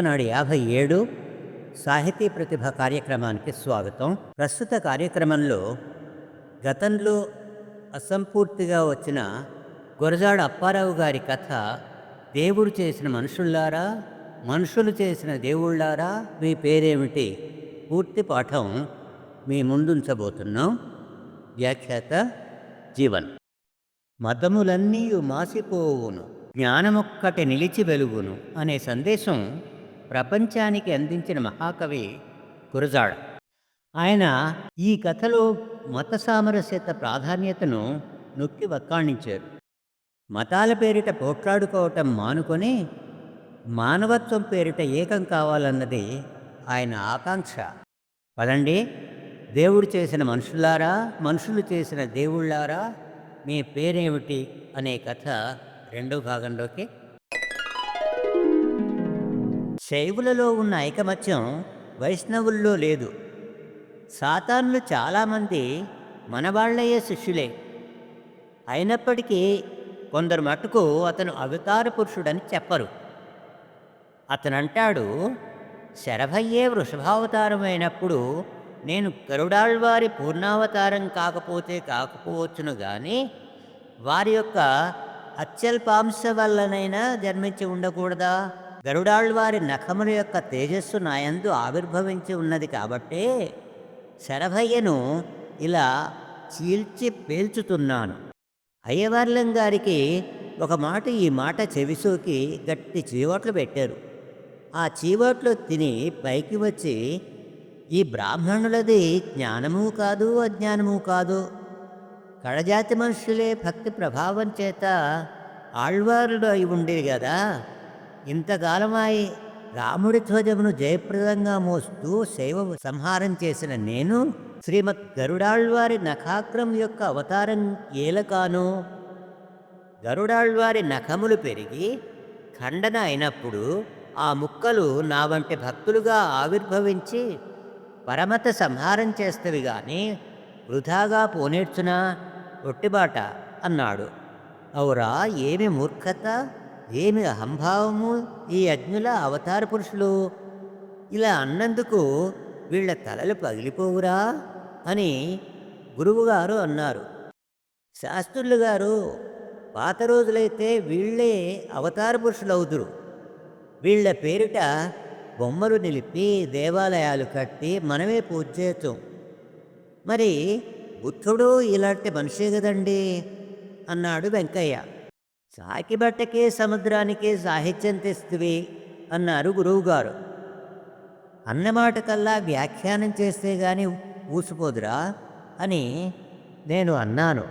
విశ్వనాడి 57 సాహితీ ప్రతిభ కార్యక్రమానికి స్వాగతం. ప్రస్తుత కార్యక్రమంలో గతంలో అసంపూర్తిగా వచ్చిన గురజాడ అప్పారావు గారి కథ దేవుడు చేసిన మనుషుల్లారా, మనుషులు చేసిన దేవుళ్ళారా మీ పేరేమిటి పూర్తి పాఠం మీ ముందుంచబోతున్నాం. వ్యాఖ్యాత జీవన్. మతములన్నీయు మాసిపోవును, జ్ఞానమొక్కటి నిలిచి వెలుగును అనే సందేశం ప్రపంచానికి అందించిన మహాకవి గురజాడ. ఆయన ఈ కథలో మత సామరస్యత ప్రాధాన్యతను నొక్కి వక్కాణించారు. మతాల పేరిట పోట్లాడుకోవటం మానుకొని మానవత్వం పేరిట ఏకం కావాలన్నది ఆయన ఆకాంక్ష. పదండి, దేవుడు చేసిన మనుషులారా, మనుషులు చేసిన దేవుళ్ళారా మీ పేరేమిటి అనే కథ రెండో భాగంలోకి. శైవులలో ఉన్న ఐకమత్యం వైష్ణవుల్లో లేదు. సాతానులు చాలామంది మనవాళ్లయ్యే శిష్యులే. అయినప్పటికీ కొందరు మటుకు అతను అవతార పురుషుడని చెప్పరు. అతనంటాడు, శరభయ్యే వృషభావతారమైనప్పుడు నేను గరుడాళ్వారి పూర్ణావతారం కాకపోతే కాకపోవచ్చును కానీ వారి యొక్క అత్యల్పాంశ వల్లనైనా జన్మించి ఉండకూడదా? గరుడాళ్వారి నఖముల యొక్క తేజస్సు నాయందు ఆవిర్భవించి ఉన్నది కాబట్టే శరభయ్యను ఇలా చీల్చి పేల్చుతున్నాను. అయ్యవార్లం గారికి ఒక మాట ఈ మాట చెవిసోకి గట్టి చీవట్లు పెట్టారు. ఆ చీవట్లు తిని పైకి వచ్చి, ఈ బ్రాహ్మణులది జ్ఞానము కాదు అజ్ఞానము కాదు, కడజాతి మనుషులే భక్తి ప్రభావం చేత ఆళ్వారులు అయి ఉండేది కదా, ఇంతకాలమాయి రాముడి ధ్వజమును జయప్రదంగా మోస్తూ శైవ సంహారం చేసిన నేను శ్రీమద్ గరుడాళ్వారి నఖాగ్రం యొక్క అవతారం ఏలకాను. గరుడాళ్వారి నఖములు పెరిగి ఖండన అయినప్పుడు ఆ ముక్కలు నా వంటి భక్తులుగా ఆవిర్భవించి పరమత సంహారం చేస్తవి గాని వృధాగా పోనేర్చునా ఒట్టిబాట అన్నాడు. అవురా, ఏమి మూర్ఖత, ఏమి అహంభావము ఈ అజ్ఞుల అవతార పురుషులు! ఇలా అన్నందుకు వీళ్ల తలలు పగిలిపోవురా అని గురువుగారు అన్నారు. శాస్త్రులు గారు, పాత రోజులైతే వీళ్లే అవతార పురుషులవుదురు. వీళ్ల పేరిట బొమ్మలు నిలిపి దేవాలయాలు కట్టి మనమే పూజ చేస్తాం. మరి బుద్ధుడు ఇలాంటి మనిషే కదండి అన్నాడు వెంకయ్య. సాకిబట్టకే సముద్రానికే సాహిత్యం తెస్తువి అన్నారు గురువుగారు. అన్నమాట కల్లా వ్యాఖ్యానం చేస్తే గాని ఊసిపోదురా అని నేను అన్నాను.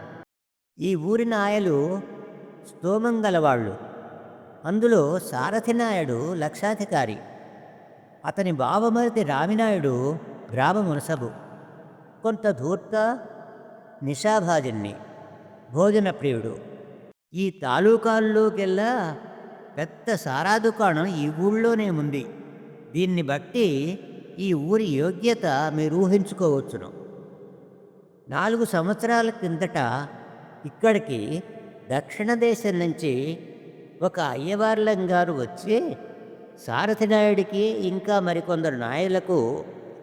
ఈ ఊరి నాయలు స్తోమం గలవాళ్ళు. అందులో సారథి నాయుడు లక్షాధికారి, అతని బావమరిది రామినాయుడు గ్రామ మునసబు, కొంత ధూర్త నిషాభాజన్ని, భోజన ప్రియుడు. ఈ తాలూకాల్లోకెల్లా పెద్ద సారా దుకాణం ఈ ఊళ్ళోనే ఉంది. దీన్ని బట్టి ఈ ఊరి యోగ్యత మీరు ఊహించుకోవచ్చును. 4 సంవత్సరాల కిందట ఇక్కడికి దక్షిణ దేశం నుంచి ఒక అయ్యవార్లం గారు వచ్చి సారథి నాయుడికి ఇంకా మరికొందరు నాయులకు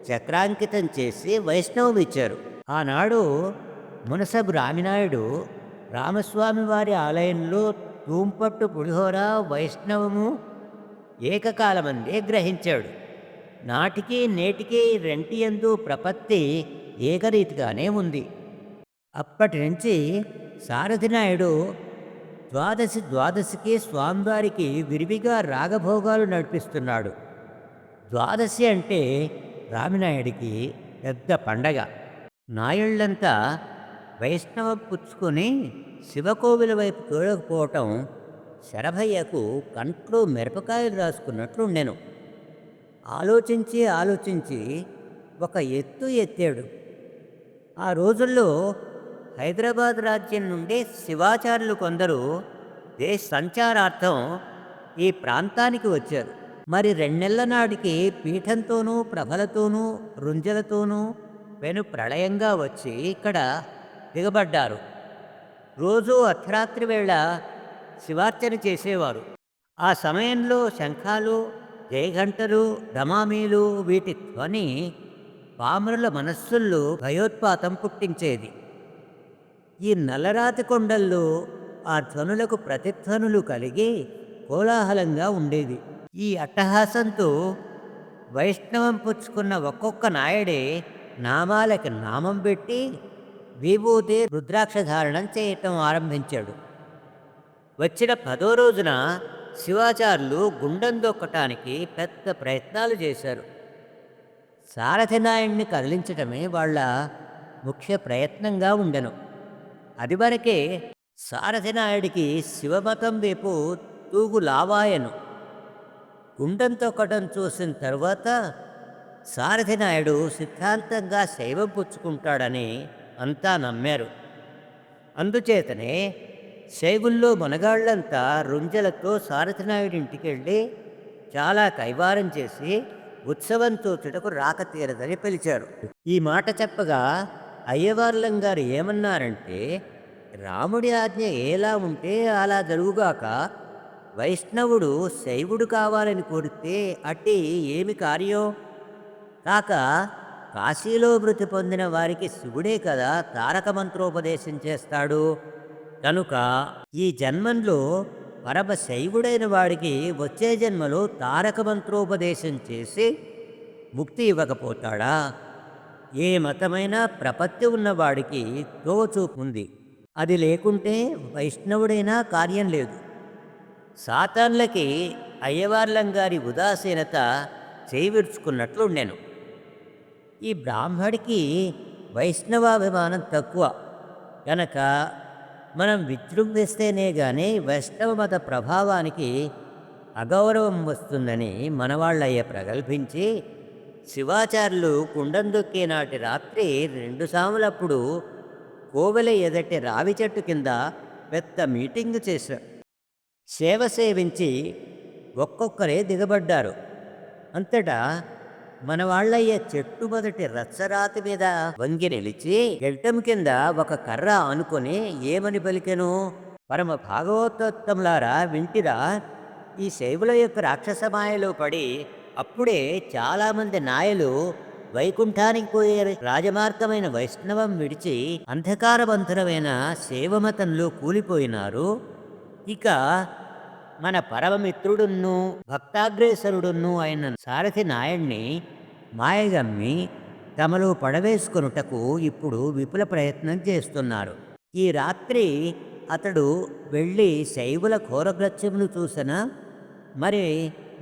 చక్రాంకితం చేసి వైష్ణవం ఇచ్చారు. ఆనాడు మునసబు రామినాయుడు రామస్వామి వారి ఆలయంలో తూంపట్టు పులిహోర వైష్ణవము ఏకకాలమందే గ్రహించాడు. నాటికి నేటికి రెంటియందు ప్రపత్తి ఏకరీతిగానే ఉంది. అప్పటి నుంచి సారథి నాయుడు ద్వాదశికి స్వామివారికి విరివిగా రాగభోగాలు నడిపిస్తున్నాడు. ద్వాదశి అంటే రామినాయుడికి పెద్ద పండగ. నాయుళ్ళంతా వైష్ణవం పుచ్చుకొని శివకోవిల వైపు తోడకపోవటం శరభయ్యకు కంట్లో మిరపకాయలు రాసుకున్నట్లుండెను. ఆలోచించి ఒక ఎత్తాడు. ఆ రోజుల్లో హైదరాబాద్ రాజ్యం నుండి శివాచార్యులు కొందరు దేశ సంచారార్థం ఈ ప్రాంతానికి వచ్చారు. మరి 2 నెలల నాటికి పీఠంతోనూ ప్రభలతోనూ రుంజలతోనూ పెను ప్రళయంగా వచ్చి ఇక్కడ దిగబడ్డారు. రోజూ అర్ధరాత్రి వేళ శివార్చన చేసేవారు. ఆ సమయంలో శంఖాలు జయఘంటలు, డమామీలు వీటి ధ్వని పామరుల మనస్సుల్లో భయోత్పాతం పుట్టించేది. ఈ నల్లరాతి కొండల్లో ఆ ధ్వనులకు ప్రతిధ్వనులు కలిగి కోలాహలంగా ఉండేది. ఈ అట్టహాసంతో వైష్ణవం పుచ్చుకున్న ఒక్కొక్క నాయుడే నామాలకి నామం పెట్టి విభూతి రుద్రాక్ష ధారణం చేయటం ఆరంభించాడు. వచ్చిన 10వ రోజున శివాచార్యులు గుండం దొక్కటానికి పెద్ద ప్రయత్నాలు చేశారు. సారథి నాయుడిని కదిలించటమే వాళ్ళ ముఖ్య ప్రయత్నంగా ఉండెను. అది వరకే సారథి నాయుడికి శివమతం వైపు తూగు లావాయను. గుండం తొక్కడం చూసిన తరువాత సారథి నాయుడు సిద్ధాంతంగా శైవం పుచ్చుకుంటాడని అంతా నమ్మారు. అందుచేతనే శైవుల్లో మనగాళ్లంతా రుంజలతో సారథి నాయుడి ఇంటికి వెళ్ళి చాలా కైవారం చేసి ఉత్సవం చూచుటకు రాక తీరదని పిలిచారు. ఈ మాట చెప్పగా అయ్యవార్లం గారు ఏమన్నారంటే, రాముడి ఆజ్ఞ ఎలా ఉంటే అలా జరుగుగాక, వైష్ణవుడు శైవుడు కావాలని కోరితే అట్టి ఏమి కార్యం కాక, కాశీలో మృతి పొందిన వారికి శివుడే కదా తారక మంత్రోపదేశం చేస్తాడు. కనుక ఈ జన్మంలో పరమ శైవుడైన వాడికి వచ్చే జన్మలో తారక మంత్రోపదేశం చేసి ముక్తి ఇవ్వకపోతాడా? ఏ మతమైనా ప్రపత్తి ఉన్నవాడికి తోవచూపు ఉంది. అది లేకుంటే వైష్ణవుడైనా కార్యం లేదు. సాతాన్లకి అయ్యవార్లం గారి ఉదాసీనత చేయి విరుచుకున్నట్లు నేను. ఈ బ్రాహ్మడికి వైష్ణవాభిమానం తక్కువ కనుక మనం విజృంభిస్తేనే కానీ వైష్ణవ మత ప్రభావానికి అగౌరవం వస్తుందని మనవాళ్ళయ్య ప్రగల్భించి శివాచార్యులు కుండం దొక్కే నాటి రాత్రి 2 సాములప్పుడు కోవెల ఎదటి రావి చెట్టు కింద పెద్ద మీటింగ్ చేశారు. సేవ సేవించి ఒక్కొక్కరే దిగబడ్డారు. అంతటా మన వాళ్ళయ్య చెట్టు మొదటి రచ్చరాతి మీద వంగి నిలిచి గెడ్డం కింద ఒక కర్ర ఆనుకొని ఏమని పలికెను? పరమ భాగవతోత్తములారా వింటిరా, ఈ శైవుల యొక్క రాక్షస మాయలో పడి అప్పుడే చాలామంది నాయలు వైకుంఠానికి పోయే రాజమార్గమైన వైష్ణవం విడిచి అంధకారబంధురమైన శైవమతంలో కూలిపోయినారు. ఇక మన పరమమిత్రుడున్ను భక్తాగ్రేసరుడున్ను అయిన సారథి నాయుడిని మాయగమ్మి తమలో పడవేసుకొనుటకు ఇప్పుడు విపుల ప్రయత్నం చేస్తున్నారు. ఈ రాత్రి అతడు వెళ్ళి శైవుల ఘోరగ్రత్యమును చూసిన మరి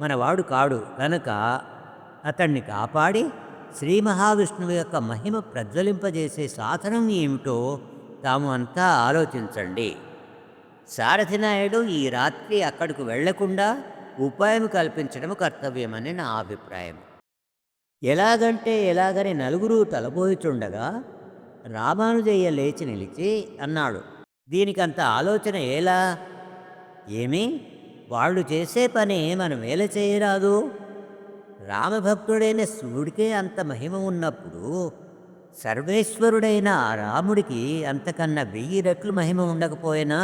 మనవాడు కాడు కనుక అతన్ని కాపాడి శ్రీ మహావిష్ణువు యొక్క మహిమ ప్రజ్వలింపజేసే సాధనం ఏమిటో తాము అంతా ఆలోచించండి. సారథి నాయుడు ఈ రాత్రి అక్కడికి వెళ్లకుండా ఉపాయం కల్పించడం కర్తవ్యమని నా అభిప్రాయం. ఎలాగంటే ఎలాగని నలుగురు తలబోయిచుండగా రామానుజయ్య లేచి నిలిచి అన్నాడు, దీనికంత ఆలోచన ఎలా? ఏమి వాళ్ళు చేసే పని మనం ఎలా చేయరాదు? రామభక్తుడైన శివుడికే అంత మహిమ ఉన్నప్పుడు సర్వేశ్వరుడైన ఆ రాముడికి అంతకన్నా 1000 రెట్లు మహిమ ఉండకపోయినా?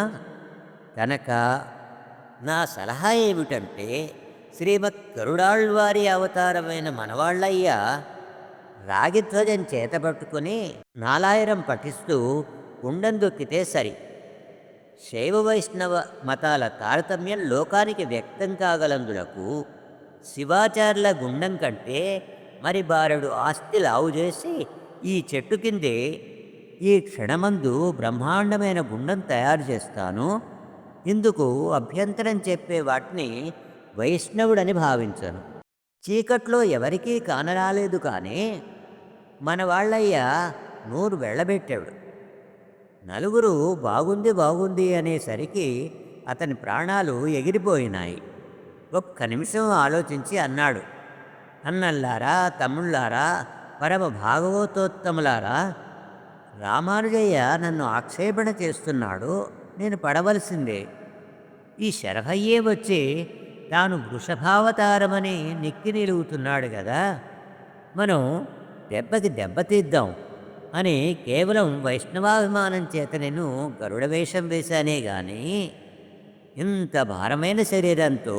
కనుక నా సలహా ఏమిటంటే, శ్రీమద్ గరుడాళ్వారి అవతారమైన మనవాళ్ళయ్య రాగిధ్వజం చేతపట్టుకుని నాలాయిరం పఠిస్తూ కుండం దొక్కితే సరి. శైవ వైష్ణవ మతాల తారతమ్యం లోకానికి వ్యక్తం కాగలందులకు శివాచార్యుల గుండం కంటే మరి బారెడు ఆస్తి లావు చేసి ఈ చెట్టు కిందే ఈ క్షణమందు బ్రహ్మాండమైన గుండం తయారు చేస్తాను. ఇందుకు అభ్యంతరం చెప్పే వాటిని వైష్ణవుడని భావించను. చీకట్లో ఎవరికీ కానరాలేదు కానీ మన వాళ్ళయ్య నోరు వెళ్ళబెట్టాడు. నలుగురు బాగుంది బాగుంది అనేసరికి అతని ప్రాణాలు ఎగిరిపోయినాయి. ఒక్క నిమిషం ఆలోచించి అన్నాడు, అన్నల్లారా, తమ్ముళ్ళారా, పరమ భాగవతోత్తములారా, రామానుజయ్య నన్ను ఆక్షేపణ చేస్తున్నాడు. నేను పడవలసిందే. ఈ శరభయ్యే వచ్చి తాను వృషభావతారమని నెక్కి నిలుగుతున్నాడు కదా, మనం దెబ్బకి దెబ్బతీద్దాం అని కేవలం వైష్ణవాభిమానం చేత నేను గరుడ వేషం వేశానే గాని ఇంత భారమైన శరీరంతో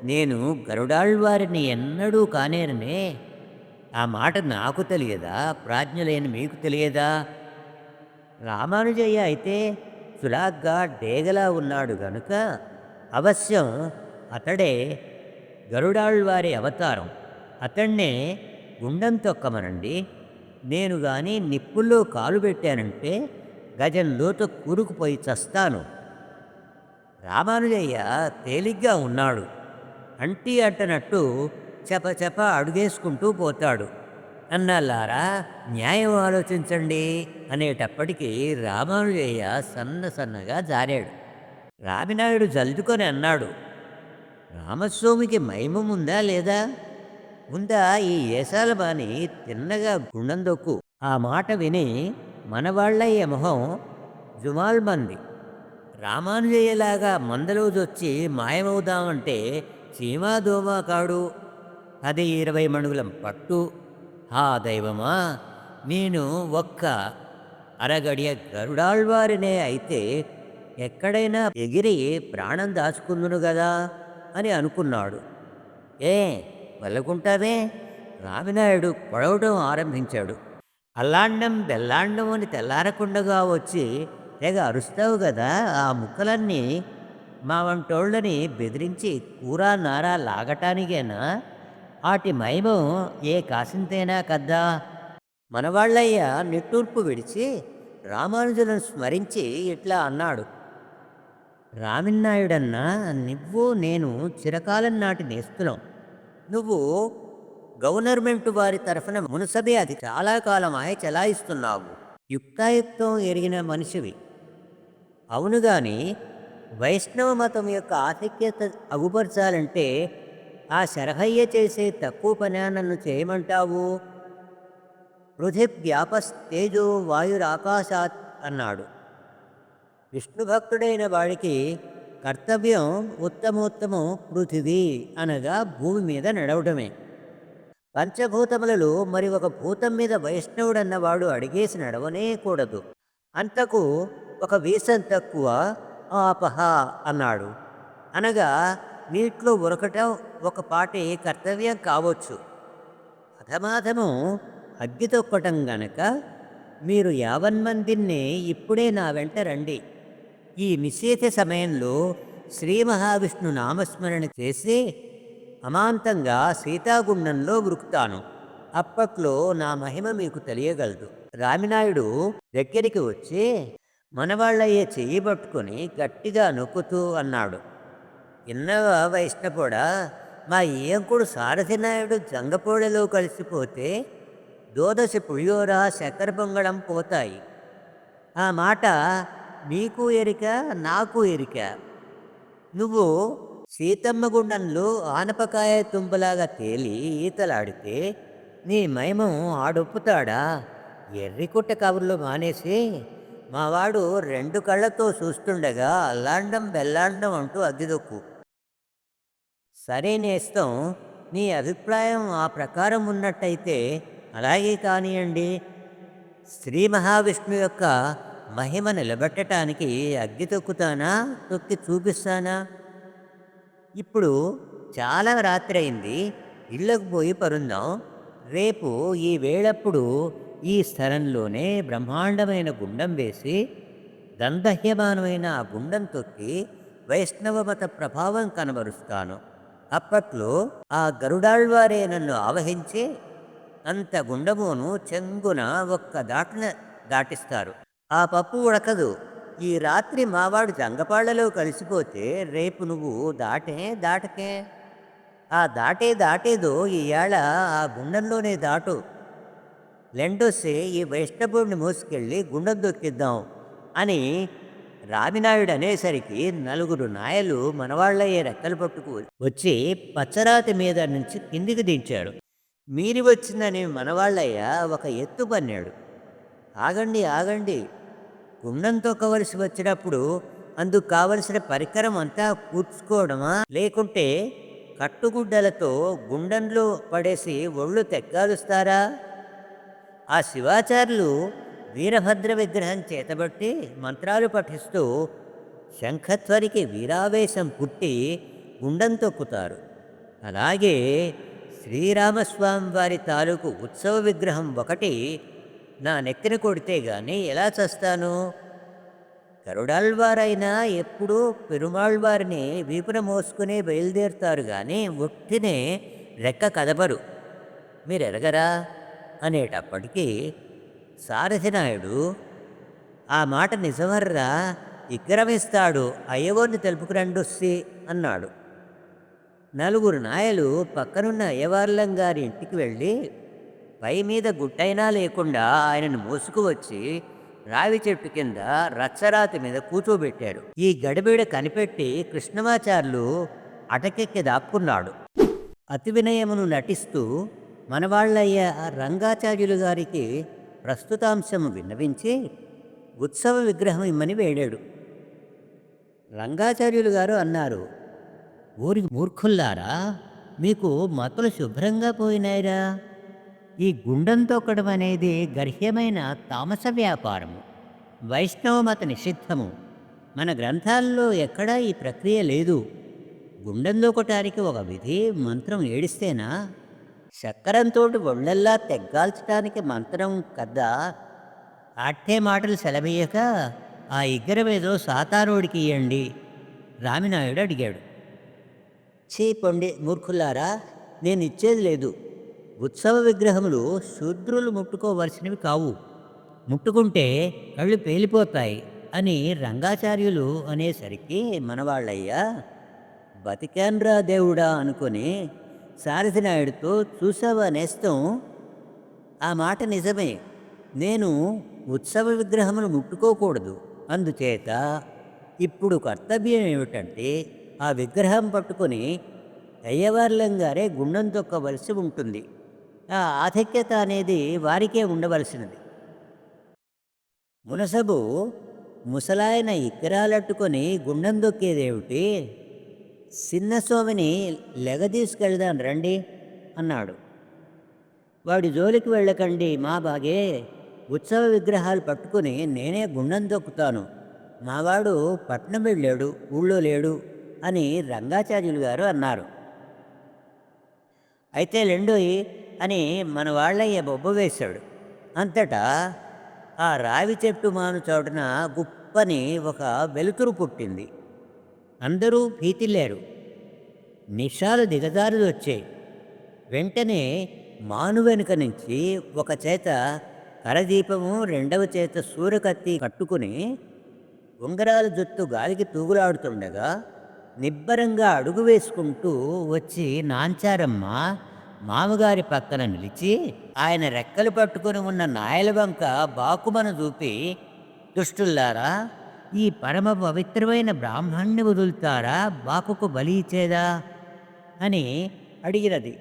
నేను గరుడాళ్వారిని ఎన్నడూ కానేరనే. ఆ మాట నాకు తెలియదా? ప్రాజ్ఞ లేని మీకు తెలియదా? రామానుజయ్య అయితే సులాగ్గా డేగలా ఉన్నాడు గనుక అవశ్యం అతడే గరుడాళ్వారి అవతారం. అతన్నే గుండం తొక్కమనండి. నేను గాని నిప్పుల్లో కాలు పెట్టానంటే గజం లోతు కూరుకుపోయి చస్తాను. రామానుజయ్య తేలిగ్గా ఉన్నాడు. అంటీ అంటనట్టు చపచప అడుగేసుకుంటూ పోతాడు. అన్నాలారా న్యాయం ఆలోచించండి అనేటప్పటికీ రామానుజయ్య సన్నగా జారాడు. రామినాయుడు జల్దుకొని అన్నాడు, రామస్వామికి మైమముందా లేదా? ఉందా? ఈ ఏసాల బాని తిన్నగా గుండం దొక్కు. ఆ మాట విని మనవాళ్ళయ్య మొహం జుమాల్మంది. రామానుజయ్యలాగా మందలోజొచ్చి మాయమవుదామంటే చీమా దోమా కాడు. అది 20 మణుగులం పట్టు. హా దైవమా! నేను ఒక్క అరగడియ గరుడాళ్వారినే అయితే ఎక్కడైనా ఎగిరి ప్రాణం దాచుకుందును గదా అని అనుకున్నాడు. ఏ వెళ్ళకుంటావే? రామినాయుడు పొడవటం ఆరంభించాడు. అల్లాండం బెల్లాండం అని తెల్లారకుండగా వచ్చి తెగ అరుస్తావు గదా! ఆ ముక్కలన్నీ మా వంటోళ్ళని బెదిరించి కూరా నారా లాగటానికేనా? ఆటి మైమం ఏ కాసింతేనా కద్దా? మనవాళ్ళయ్య నిట్టూర్పు విడిచి రామానుజులను స్మరించి ఇట్లా అన్నాడు. రామిన్నాయుడన్నా, నువ్వు నేను చిరకాలం నాటి నేస్తులం. నువ్వు గవర్నమెంటు వారి తరఫున మునసబే అది చాలా కాలమాయ చెలాయిస్తున్నావు. యుక్తాయుక్తం ఎరిగిన మనిషివి. అవును గాని వైష్ణవ మతం యొక్క ఆధిక్యత అగుపరచాలంటే ఆ శరభయ్య చేసే తక్కువ పనా నన్ను చేయమంటావు? పృథివ్యాపస్తేజో వాయురాకాశాత్ అన్నాడు. విష్ణు భక్తుడైన వాడికి కర్తవ్యం ఉత్తమోత్తమం పృథివీ అనగా భూమి మీద నడవడమే. పంచభూతములలో మరి ఒక భూతం మీద వైష్ణవుడన్నవాడు అడిగేసి నడవనే కూడదు. అంతకు ఒక వీసం తక్కువ ఆపహ అన్నాడు. అనగా నీటిలో ఉరకటం ఒక పాటి కర్తవ్యం కావచ్చు. అధమాధము అగ్గి తొక్కటం గనక మీరు 50 మందిని ఇప్పుడే నా వెంట రండి. ఈ నిశేష సమయంలో శ్రీ మహావిష్ణు నామస్మరణ చేసి అమాంతంగా సీతాగుండంలో ఉరుకుతాను. అప్పట్లో నా మహిమ మీకు తెలియగలదు. రామినాయుడు దగ్గరికి వచ్చి మనవాళ్ళయ్యే చెయ్యి పట్టుకొని గట్టిగా నొక్కుతూ అన్నాడు. ఇన్నవా వైష్ణపోడా, మా ఏంకుడు సారథినాయుడు జంగపోడలో కలిసిపోతే దోదశ పులియోర చక్కెర పొంగడం పోతాయి. ఆ మాట నీకు ఎరిక, నాకు ఎరిక. నువ్వు సీతమ్మ గుండంలో ఆనపకాయ తుంపలాగా తేలి ఈతలాడితే నీ మైమం ఆడొప్పుతాడా? ఎర్రికుట్ట కబుర్లు మానేసి మావాడు 2 కళ్ళతో చూస్తుండగా అల్లాండం బెల్లాండం అంటూ అగ్గిదొక్కు. సరే నేస్తం, నీ అభిప్రాయం ఆ ప్రకారం ఉన్నట్టయితే అలాగే కానియండి. శ్రీ మహావిష్ణు యొక్క మహిమ నిలబెట్టడానికి అగ్గి తొక్కుతానా, తొక్కి చూపిస్తానా? ఇప్పుడు చాలా రాత్రి అయింది, ఇళ్ళకు పోయి పరుందాం. రేపు ఈ వేళప్పుడు ఈ స్థలంలోనే బ్రహ్మాండమైన గుండం వేసి దందహ్యమానమైన ఆ గుండం తొక్కి వైష్ణవ మత ప్రభావం కనబరుస్తాను. అప్పట్లో ఆ గరుడాళ్వారే నన్ను ఆవహించి అంత గుండమును చెంగున ఒక్క దాటున దాటిస్తారు. ఆ పప్పు ఉడకదు. ఈ రాత్రి మావాడు జంగపాళ్లలో కలిసిపోతే రేపు నువ్వు దాటకే. ఆ దాటేదో ఈవేళ ఆ గుండంలోనే దాటు. లెండొస్తే ఈ వైష్ణవుడిని మోసుకెళ్ళి గుండం దొక్కిద్దాం అని రామినాయుడు అనేసరికి 4 నాయలు మనవాళ్ళయ్యే రెక్కలు పట్టుకు వచ్చి పచ్చరాతి మీద నుంచి కిందికి దించాడు. మీరి వచ్చిందని మనవాళ్ళయ్య ఒక ఎత్తు పన్నాడు. ఆగండి, గుండం తొక్కవలసి వచ్చినప్పుడు అందుకు కావలసిన పరికరం అంతా కూర్చుకోవడమా, లేకుంటే కట్టుగుడ్డలతో గుండంలో పడేసి ఒళ్ళు తెగ్గాలుస్తారా? ఆ శివాచార్యులు వీరభద్ర విగ్రహం చేతబట్టి మంత్రాలు పఠిస్తూ శంఖధ్వనికి వీరావేశం పుట్టి గుండం తొక్కుతారు. అలాగే శ్రీరామస్వామి వారి తాలూకు ఉత్సవ విగ్రహం ఒకటి నా నెత్తిన కొడితే గాని ఎలా చస్తాను? గరుడాళ్వారైనా ఎప్పుడూ పెరుమాళ్వారిని వీపున మోసుకునే బయలుదేరుతారు గాని ఒట్టినే రెక్క కదపరు. మీరెరగరా అనేటప్పటికీ సారథినాయుడు, ఆ మాట నిజమర్రా, విగ్రహమిస్తాడు, అయ్యవారిని తెలుపుకురండొస్సి అన్నాడు. నలుగురు నాయలు పక్కనున్న అయ్యవార్లం గారి ఇంటికి వెళ్ళి పై మీద గుట్టైనా లేకుండా ఆయనను మోసుకువచ్చి రావి చెట్టు కింద రచ్చరాతి మీద కూర్చోబెట్టారు. ఈ గడిబిడ కనిపెట్టి కృష్ణమాచార్యులు అటకెక్కి దాక్కున్నాడు. అతి వినయమును నటిస్తూ మనవాళ్ళయ్య రంగాచార్యులు గారికి ప్రస్తుతాంశము విన్నవించి ఉత్సవ విగ్రహం ఇమ్మని వేడాడు. రంగాచార్యులు గారు అన్నారు, ఊరి మూర్ఖుల్లారా, మీకు మతులు శుభ్రంగా పోయినాయిరా. ఈ గుండం తొక్కడం అనేది గర్హ్యమైన తామస వ్యాపారము, వైష్ణవ మత నిషిద్ధము. మన గ్రంథాల్లో ఎక్కడా ఈ ప్రక్రియ లేదు. గుండం దొక్కటానికి ఒక విధి మంత్రం ఏడిస్తేనా? చక్కరంతో ఒళ్ళల్లా తెగ్గాల్చడానికి మంత్రం కదా. ఆట్టే మాటలు సెలవీయక ఆ ఇగ్గరమేదో సాతారోడికి ఇయ్యండి రామినాయుడు అడిగాడు. చీ పొండి మూర్ఖులారా, నేను ఇచ్చేది లేదు. ఉత్సవ విగ్రహములు శూద్రులు ముట్టుకోవలసినవి కావు, ముట్టుకుంటే కళ్ళు పేలిపోతాయి అని రంగాచార్యులు అనేసరికి మనవాళ్ళయ్యా బతికాన్రా దేవుడా అనుకొని సారథినాయుడితో, చూసావా నేస్తం, ఆ మాట నిజమే, నేను ఉత్సవ విగ్రహములు ముట్టుకోకూడదు. అందుచేత ఇప్పుడు కర్తవ్యం ఏమిటంటే ఆ విగ్రహం పట్టుకొని అయ్యవార్లం గారే గుండం తొక్కవలసి ఉంటుంది. ఆ ఆధిక్యత అనేది వారికే ఉండవలసినది. మునసబు ముసలాయన ఇక్కరాలట్టుకొని గుండం దొక్కేదేమిటి? చిన్నస్వామిని లెగదీసుకెళ్దాం రండి అన్నాడు. వాడి జోలికి వెళ్ళకండి మా బాగే, ఉత్సవ విగ్రహాలు పట్టుకుని నేనే గుండం దొక్కుతాను, మావాడు పట్నం వెళ్ళాడు, ఊళ్ళో లేడు అని రంగాచార్యులు గారు అన్నారు. అయితే లెండోయి అని మన వాళ్ళయ్య బొబ్బ వేశాడు. అంతటా ఆ రావి చెట్టు మాను చోటున గుప్పని ఒక వెలుతురు పుట్టింది. అందరూ భీతిల్లారు. నిషాలు దిగజారులు వచ్చాయి. వెంటనే మాను వెనుక నుంచి ఒక చేత కరదీపము, రెండవ చేత సూరకత్తి కట్టుకుని ఉంగరాల జుత్తు గాలికి తూగులాడుతుండగా నిబ్బరంగా అడుగు వేసుకుంటూ వచ్చి నాంచారమ్మ మామగారి పక్కన నిలిచి ఆయన రెక్కలు పట్టుకుని ఉన్న నాయల వంక బాకుమను చూపి, దుష్టుల్లారా, ఈ పరమ పవిత్రమైన బ్రాహ్మణ్ణి వదులుతారా బాకుకు బలి ఇచ్చేదా అని అడిగినది.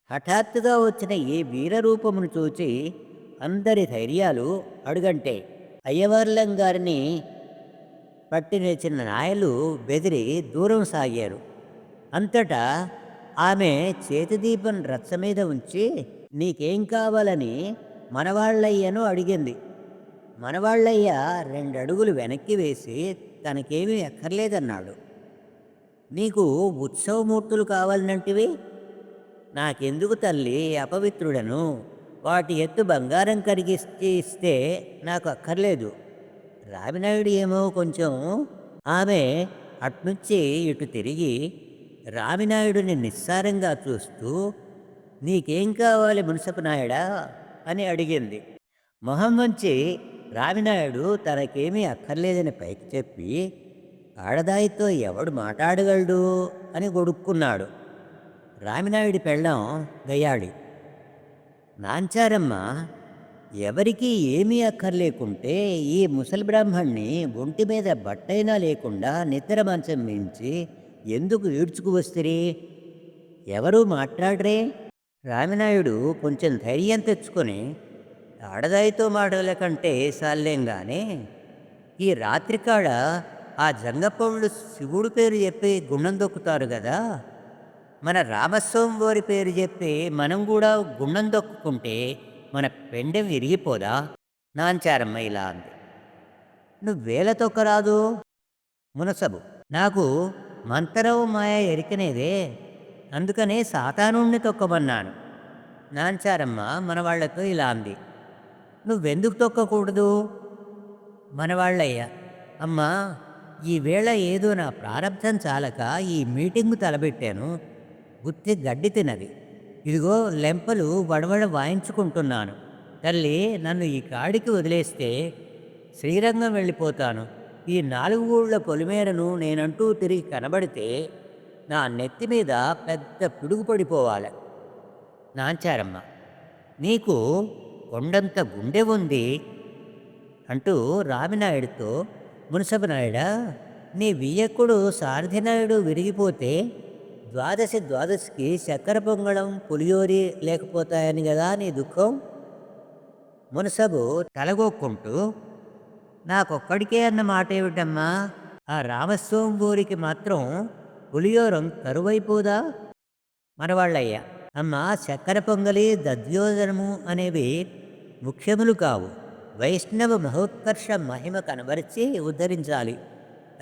హఠాత్తుగా వచ్చిన ఈ వీరరూపమును చూచి అందరి ధైర్యాలు అడుగంటే అయ్యవార్లం గారిని పట్టి నిలిచిన నాయలు బెదిరి దూరం సాగారు. అంతటా ఆమె చేతిదీపం రచ్చ మీద ఉంచి నీకేం కావాలని మనవాళ్ళయ్యను అడిగింది. మనవాళ్ళయ్య 2 అడుగులు వెనక్కి వేసి తనకేమీ ఎక్కర్లేదన్నాడు. నీకు ఉత్సవమూర్తులు కావాలనంటివి? నాకెందుకు తల్లి, అపవిత్రుడను, వాటి ఎత్తు బంగారం కరిగిస్తే ఇస్తే నాకు అక్కర్లేదు. రామినాయుడు ఏమో కొంచెం. ఆమె అట్నుంచి ఇటు తిరిగి రామినాయుడిని నిస్సారంగా చూస్తూ నీకేం కావాలి మున్సపు నాయుడా అని అడిగింది. మొహం వంచి రామినాయుడు తనకేమీ అక్కర్లేదని పైకి చెప్పి ఆడదాయితో ఎవడు మాట్లాడగలడు అని గొడుక్కున్నాడు. రామినాయుడి పెళ్ళాం గయ్యాడి. నాంచారమ్మ ఎవరికీ ఏమీ అక్కర్లేకుంటే ఈ ముసలి బ్రాహ్మణ్ణి ఒంటి మీద బట్టైనా లేకుండా నిద్ర మంచం మించి ఎందుకు ఈడ్చుకు వస్తిరి? ఎవరూ మాట్లాడరే? రామినాయుడు కొంచెం ధైర్యం తెచ్చుకొని ఆడదాయితో మాటలకంటే సాల్లేంగానే ఈ రాత్రికాడ ఆ జంగపౌళ్ళు శివుడు పేరు చెప్పి గుండం దొక్కుతారు కదా, మన రామస్వామి వారి పేరు చెప్పి మనం కూడా గుండం దొక్కుకుంటే మన పెండెం విరిగిపోదా? నాంచారమ్మ ఇలా అంది. నువ్వేల తొక్కరాదు మునసబు, నాకు మంతరవు మాయ ఎరికనేదే అందుకనే సాతానుణ్ణి తొక్కమన్నాను. నాంచారమ్మ మనవాళ్లతో ఇలా అంది. నువ్వెందుకు తొక్కకూడదు? మనవాళ్ళయ్య, అమ్మా, ఈవేళ ఏదో నా ప్రారంధం చాలక ఈ మీటింగు తలబెట్టాను. గుత్తి గడ్డి తినది. ఇదిగో లెంపలు వడవడ వాయించుకుంటున్నాను. తల్లి, నన్ను ఈ కాడికి వదిలేస్తే శ్రీరంగం వెళ్ళిపోతాను. ఈ 4 ఊళ్ళ పొలిమేరను నేనంటూ తిరిగి కనబడితే నా నెత్తి మీద పెద్ద పిడుగు పడిపోవాలి. నాంచారమ్మ, నీకు కొండంత గుండె ఉంది అంటూ రామినాయుడుతో, మునసబునాయుడా, నీ వియ్యకుడు సారథినాయుడు విరిగిపోతే ద్వాదశికి చక్కెర పొంగడం పులియోరి లేకపోతాయని కదా నీ దుఃఖం. మునసబు తలగొక్కుంటూ, నాకొక్కడికే అన్న మాట ఏమిటమ్మా? ఆ రామస్వామి మాత్రం పులియోరం కరువైపోదా? మనవాళ్ళయ్య, అమ్మ, చక్కెర పొంగలి దద్యోజనము అనేవి ముఖ్యములు కావు. వైష్ణవ మహోత్కర్ష మహిమ కనబరిచి ఉద్ధరించాలి.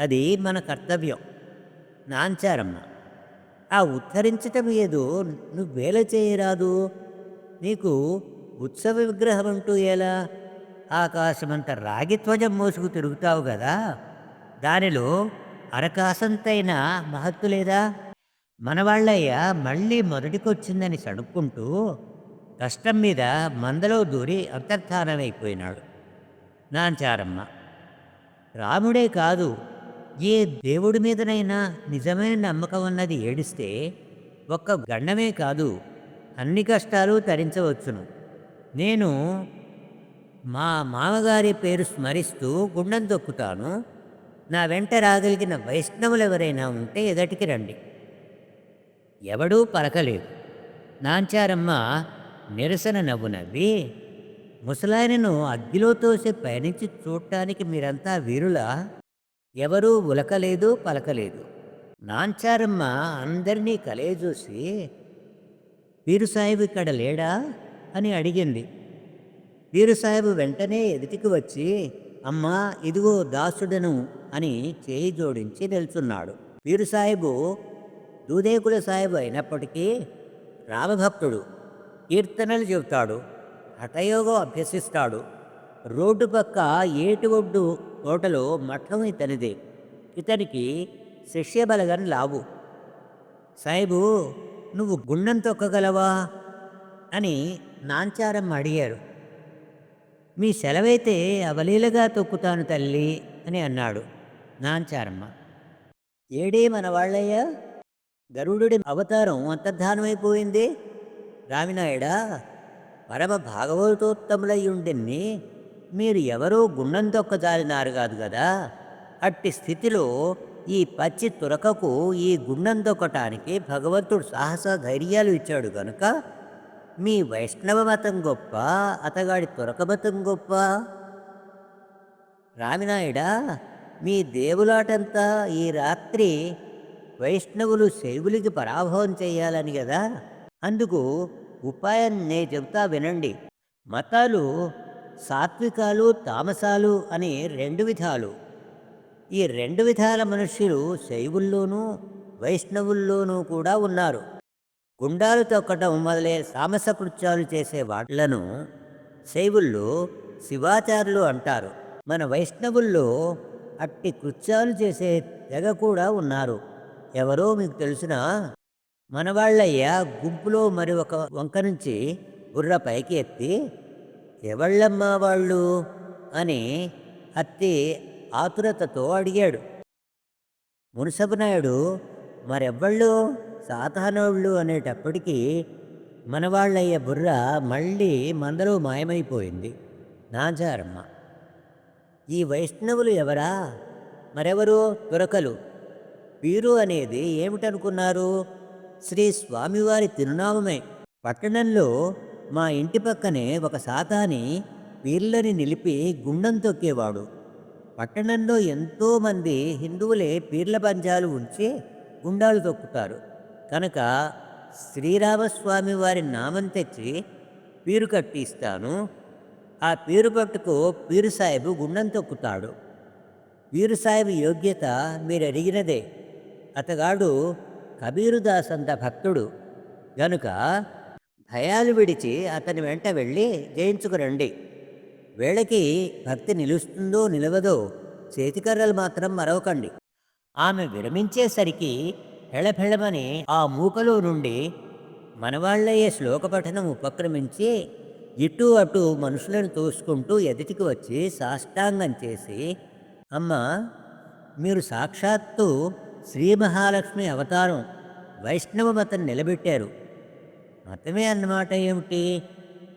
అది మన కర్తవ్యం. నాంచారమ్మ, ఆ ఉద్ధరించటం ఏదో నువ్వేల చేయరాదు. నీకు ఉత్సవ విగ్రహం అంటూ ఎలా? ఆకాశమంత రాగి ధ్వజం మోసుకు తిరుగుతావు కదా, దానిలో అరకాసంతైన మహత్తు లేదా? మనవాళ్ళయ్య మళ్ళీ మొదటికొచ్చిందని సణుక్కుంటూ కష్టం మీద మందలో దూరి అంతర్ధానమైపోయినాడు. నాంచారమ్మ, రాముడే కాదు, ఏ దేవుడి మీదనైనా నిజమైన నమ్మకం అన్నది ఏడిస్తే ఒక్క గండమే కాదు, అన్ని కష్టాలు తరించవచ్చును. నేను మా మామగారి పేరు స్మరిస్తూ గుండం తొక్కుతాను. నా వెంట రాగలిగిన వైష్ణవులు ఎవరైనా ఉంటే ఎదటికి రండి. ఎవడూ పలకలేదు. నాంచారమ్మ నిరసన నవ్వు నవ్వి, ముసలాయనను అగ్గిలో తోసి పయనించి చూడటానికి మీరంతా వీరులా? ఎవరూ ఉలకలేదు, పలకలేదు. నాంచారమ్మ అందరినీ కలయజూసి, పీరుసాహిబు ఇక్కడ లేడా అని అడిగింది. పీరుసాహిబు వెంటనే ఎదుటికి వచ్చి, అమ్మా, ఇదిగో దాసుడను అని చేయి జోడించి నిల్చున్నాడు. పీరుసాహిబు దూదేకుల సాహిబు అయినప్పటికీ రామభక్తుడు. కీర్తనలు చెబుతాడు, హఠయోగం అభ్యసిస్తాడు. రోడ్డు పక్క ఏటి ఒడ్డు తోటలో మఠం ఇతనిదే. ఇతనికి శిష్యబలగని లావు. సాహిబు, నువ్వు గుండం తొక్కగలవా అని నాంచారమ్మ అడిగారు. మీ సెలవైతే అవలీలగా తొక్కుతాను తల్లి అని అన్నాడు. నాంచారమ్మ, ఏడే మన వాళ్ళయ్య, గరుడుడి అవతారం అంతర్ధానమైపోయింది. రామినాయుడా, పరమ భాగవతోత్తములయ్యుండిన్ని మీరు ఎవరో గుండం తొక్కజాలినారు కాదు కదా. అట్టి స్థితిలో ఈ పచ్చి తురకకు ఈ గుండం తొక్కటానికి భగవంతుడు సాహస ధైర్యాలు ఇచ్చాడు గనుక మీ వైష్ణవ మతం గొప్ప, అతగాడి తురక మతం గొప్ప. రామినాయుడా, మీ దేవులాటంతా ఈ రాత్రి వైష్ణవులు శైవులకి పరాభవం చేయాలని కదా. అందుకు ఉపాయం నే చెబుతా వినండి. మతాలు సాత్వికాలు, తామసాలు అని 2 విధాలు. ఈ 2 విధాల మనుష్యులు శైవుల్లోనూ వైష్ణవుల్లోనూ కూడా ఉన్నారు. గుండాలు తొక్కటం మొదలే తామస కృత్యాలు చేసే వాళ్లను శైవుల్లో శివాచారులు అంటారు. మన వైష్ణవుల్లో అట్టి కృత్యాలు చేసే తెగ కూడా ఉన్నారు. ఎవరో మీకు తెలుసునా? మనవాళ్ళయ్య గుంపులో మరి ఒక వంక నుంచి బుర్ర పైకి ఎత్తి, ఎవళ్ళమ్మా వాళ్ళు అని అత్తి ఆతురతతో అడిగాడు. మునసబునాయుడు మరెవ్వళ్ళు సాతానోళ్ళు అనేటప్పటికీ మనవాళ్ళయ్య బుర్ర మళ్ళీ మందలో మాయమైపోయింది. నాంచారమ్మ, ఈ వైష్ణవులు ఎవరా? మరెవరు? తురకలు. పీరు అనేది ఏమిటనుకున్నారు? శ్రీ స్వామివారి తిరునామమే. పట్టణంలో మా ఇంటి పక్కనే ఒక సాతాని పీర్లని నిలిపి గుండం తొక్కేవాడు. పట్టణంలో ఎంతోమంది హిందువులే పీర్ల పంజాలు ఉంచి గుండాలు తొక్కుతారు కనుక శ్రీరామస్వామి వారి నామం తెచ్చి పీరు కట్టిస్తాను. ఆ పీరు పట్టుకు పీరు సాహిబు గుండం తొక్కుతాడు. పీరు సాహిబు యోగ్యత మీరు అడిగినదే. అతగాడు కబీరుదాస్ అంత భక్తుడు గనుక భయాలు విడిచి అతని వెంట వెళ్ళి జయించుకురండి. వేళకి భక్తి నిలుస్తుందో నిలవదో చేతికర్రలు మాత్రం మరవకండి. ఆమె విరమించేసరికి హెళఫెళమని ఆ మూకలో నుండి మనవాళ్ళయ్యే శ్లోక పఠనం ఉపక్రమించి ఇటు అటు మనుషులను తోసుకుంటూ ఎదుటికి వచ్చి సాష్టాంగం చేసి, అమ్మా, మీరు సాక్షాత్తు శ్రీ మహాలక్ష్మి అవతారం, వైష్ణవ మతం నిలబెట్టారు. మతమే అన్నమాట ఏమిటి,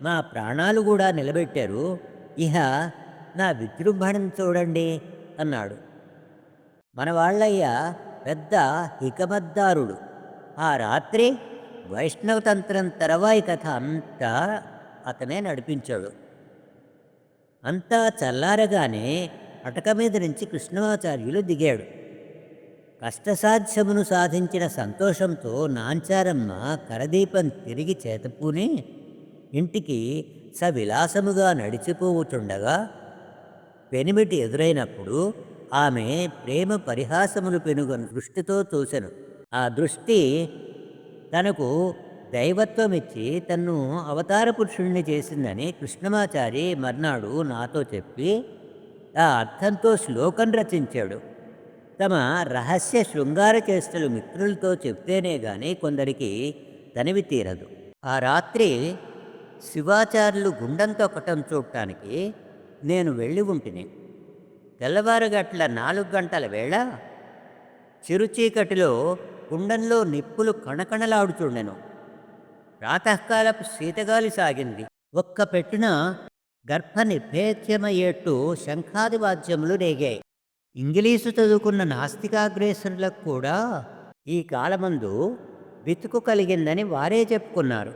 మా ప్రాణాలు కూడా నిలబెట్టారు. ఇహ నా విజృంభణం చూడండి అన్నాడు. మన వాళ్ళయ్య పెద్ద హికమద్దారుడు. ఆ రాత్రి వైష్ణవతంత్రం తరవాయి కథ అంతా అతనే నడిపించాడు. అంతా చల్లారగానే అటక మీద నుంచి కృష్ణమాచార్యులు దిగాడు. కష్టసాధ్యమును సాధించిన సంతోషంతో నాంచారమ్మ కరదీపం తిరిగి చేతపూని ఇంటికి సవిలాసముగా నడిచిపోవుచుండగా పెనిమిటి ఎదురైనప్పుడు ఆమె ప్రేమ పరిహాసములు పెనుగొని దృష్టితో చూసెను. ఆ దృష్టి తనకు దైవత్వమిచ్చి తన్ను అవతార పురుషుణ్ణి చేసిందని కృష్ణమాచారి మర్నాడు నాతో చెప్పి ఆ అర్థంతో శ్లోకం రచించాడు. తమ రహస్య శృంగార చేష్టలు మిత్రులతో చెప్తేనే గాని కొందరికి తనివి తీరదు. ఆ రాత్రి శివాచార్యులు గుండం తొక్కటం చూడటానికి నేను వెళ్ళి ఉంటిని. తెల్లవారుగట్ల 4 గంటల వేళ చిరుచీకటిలో గుండంలో నిప్పులు కణకణలాడుచుండెను. ప్రాతకాలపు శీతగాలి సాగింది. ఒక్క పెట్టున గర్భ నిర్భేద్యమయ్యేట్టు శంఖాది వాద్యములు రేగాయి. ఇంగ్లీసు చదువుకున్న నాస్తికాగ్రేసరులకు కూడా ఈ కాలమందు బితుకు కలిగిందని వారే చెప్పుకున్నారు.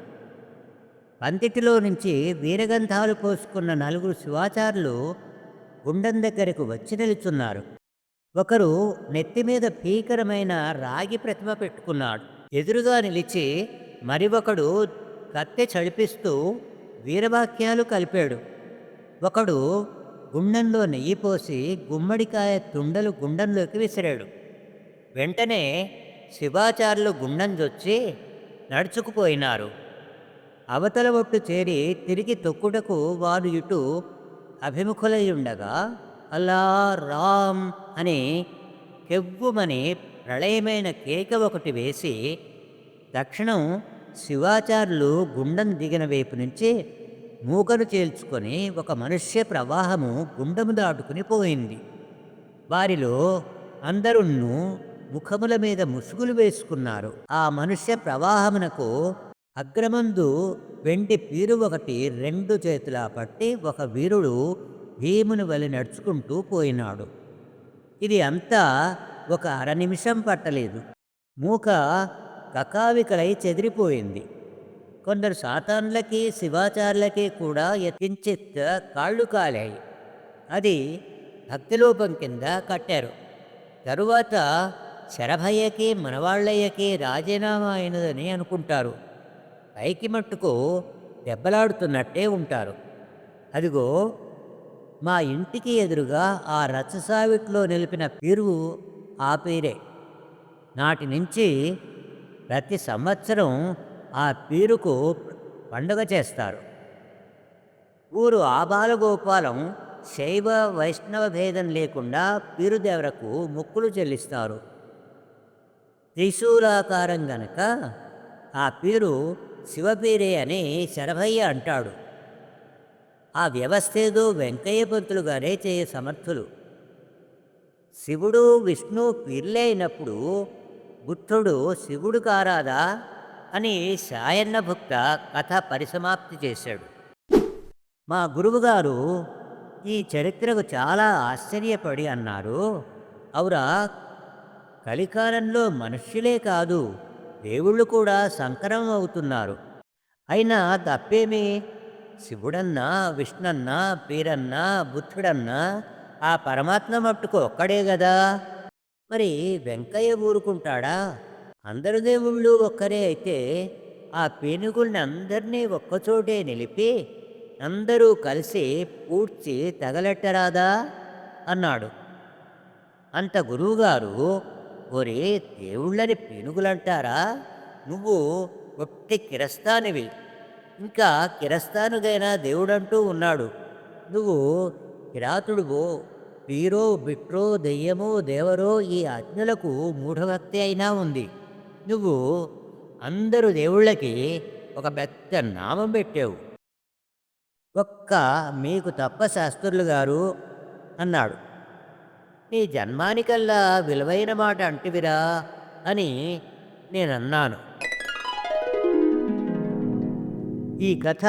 పందిటిలో నుంచి వీరగంధాలు పోసుకున్న 4 శివాచారులు గుండం దగ్గరకు వచ్చి నిలుచున్నారు. ఒకరు నెత్తిమీద భీకరమైన రాగి ప్రతిమ పెట్టుకున్నాడు. ఎదురుగా నిలిచి మరి ఒకడు కత్తె చడిపిస్తూ వీరవాక్యాలు కలిపాడు. ఒకడు గుండంలో నెయ్యి పోసి గుమ్మడికాయ తుండలు గుండంలోకి విసిరాడు. వెంటనే శివాచార్యులు గుండం జొచ్చి నడుచుకుపోయినారు. అవతల ఒట్టు చేరి తిరిగి తొక్కుటకు వారు ఇటు అభిముఖులై ఉండగా అల్లా రామ్ అని కెవ్వుమని ప్రళయమైన కేక ఒకటి వేసి తక్షణం శివాచార్యులు గుండం దిగిన వైపు నుంచి మూకను చేల్చుకొని ఒక మనుష్య ప్రవాహము గుండము దాటుకుని పోయింది. వారిలో అందరున్నూ ముఖముల మీద ముసుగులు వేసుకున్నారు. ఆ మనుష్య ప్రవాహమునకు అగ్రమందు వెండి పీరు ఒకటి 2 చేతులా పట్టి ఒక వీరుడు భీముని వలె నడుచుకుంటూ పోయినాడు. ఇది అంతా ఒక 1/2 నిమిషం పట్టలేదు. మూక కకావికలై చెదిరిపోయింది. కొందరు సాతాన్లకి శివాచార్యులకి కూడా యత్కించిత్ కాళ్ళు కాలాయి. అది భక్తిలోపం కింద కట్టారు. తరువాత శరభయ్యకి మనవాళ్ళయ్యకి రాజీనామా అయినదని అనుకుంటారు. పైకి మట్టుకు దెబ్బలాడుతున్నట్టే ఉంటారు. అదిగో మా ఇంటికి ఎదురుగా ఆ రచ్చసావిట్లో నిలిపిన పీరు ఆ పీరే. నాటి నుంచి ప్రతి సంవత్సరం ఆ పీరుకు పండుగ చేస్తారు. ఊరు ఆబాలగోపాలం శైవ వైష్ణవ భేదం లేకుండా పీరుదేవరకు మొక్కులు చెల్లిస్తారు. త్రిశూలాకారం గనక ఆ పీరు శివపీరే అని శరభయ్య అంటాడు. ఆ వ్యవస్థేదో వెంకయ్య పంతులు గారే చేయ సమర్థులు. శివుడు విష్ణు పీర్లే అయినప్పుడు బుద్ధుడు శివుడు కారాదా అని సాయన్న భుక్త కథ పరిసమాప్తి చేశాడు. మా గురువుగారు ఈ చరిత్రకు చాలా ఆశ్చర్యపడి అన్నారు, అవురా, కలికాలంలో మనుష్యులే కాదు దేవుళ్ళు కూడా సంకరం అవుతున్నారు. అయినా తప్పేమి? శివుడన్నా విష్ణన్నా పీరన్నా బుద్ధుడన్నా ఆ పరమాత్మ మట్టుకు ఒక్కడే గదా. మరి వెంకయ్య ఊరుకుంటాడా? అందరు దేవుళ్ళు ఒక్కరే అయితే ఆ పేనుగుల్ని అందరినీ ఒక్కచోటే నిలిపి అందరూ కలిసి పూడ్చి తగలెట్టరాదా అన్నాడు. అంత గురువుగారు ఒరే దేవుళ్ళని పీనుగులంటారా? నువ్వు ఒట్టి కిరస్తానివి. ఇంకా కిరస్తానుగైనా దేవుడంటూ ఉన్నాడు. నువ్వు కిరాతుడువో, పీరో, బిట్రో, దెయ్యమో, దేవరో ఈ ఆజ్ఞలకు మూఢభక్తి అయినా ఉంది. నువ్వు అందరు దేవుళ్ళకి ఒక పెద్ద నామం పెట్టావు. ఒక్క మీకు తప్ప శాస్త్రులు గారు అన్నాడు. నీ జన్మానికల్లా విలువైన మాట అంటివిరా అని నేనన్నాను. ఈ కథ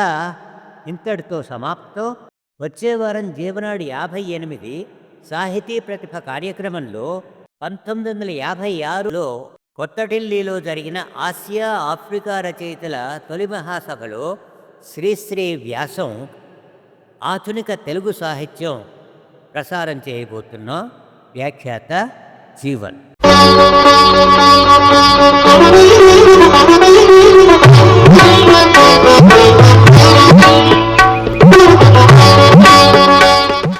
ఇంతటితో సమాప్తం. వచ్చే వారం జీవనాడి 58 సాహితీ ప్రతిభ కార్యక్రమంలో 1956లో కొత్త ఢిల్లీలో జరిగిన ఆసియా ఆఫ్రికా రచయితల తొలి మహాసభలో శ్రీశ్రీ వ్యాసం ఆధునిక తెలుగు సాహిత్యం ప్రసారం చేయబోతున్న వ్యాఖ్యాత జీవన్.